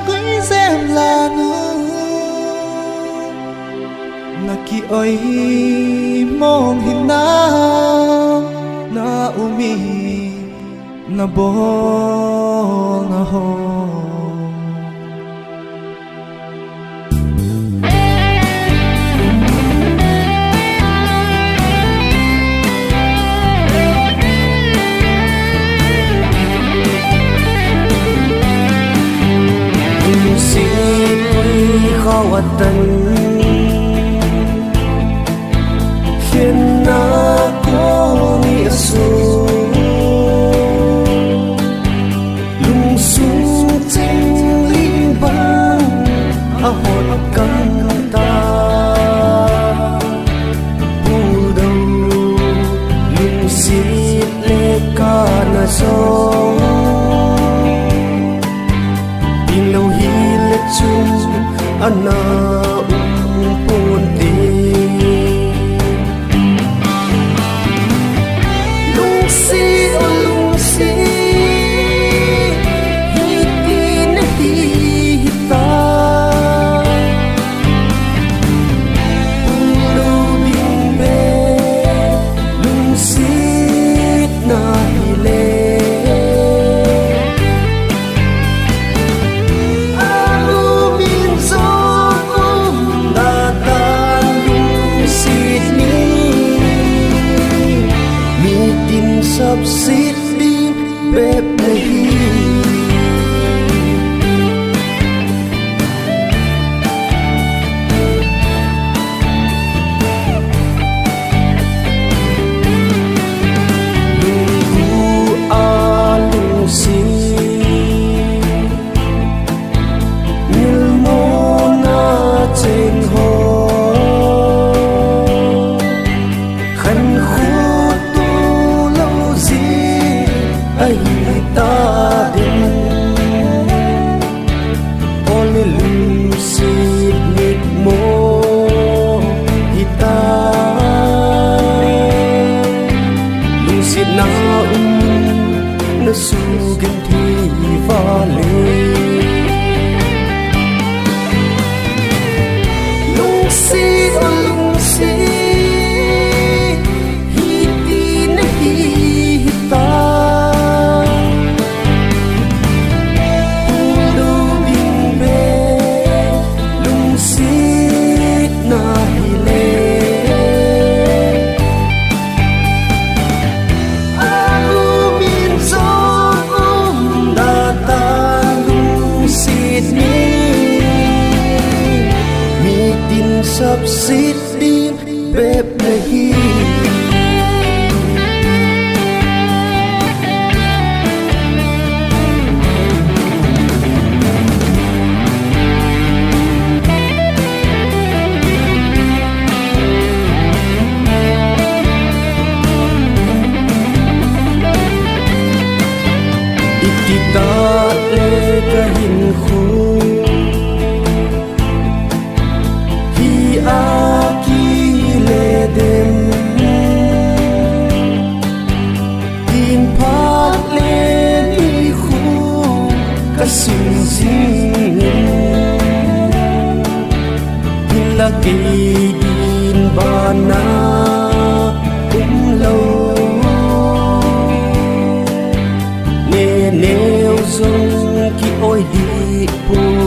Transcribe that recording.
quý xem là nữa na ki oi mong hin na umi na bo na ho khawatan khiến na có nghĩa số lung sung trên linh băng a hồn căng ta bu đầu lung xít lê ca na sông tin lâu hi lê chung ana punti lungsi hiti na hita pulo bimbe lungsi na hile sắp xít đi bếp này lung a lung si như mô na trên hồ khăn khô ai ta đến only lucid nit mo hita lucid na na sugan thi vale lucid hiti na hita sắp xít đi bếp này itita le kahin khu akile dem tin pat le ni khu kasin sin la ke din bana lâu ne neo zong ki oi di pu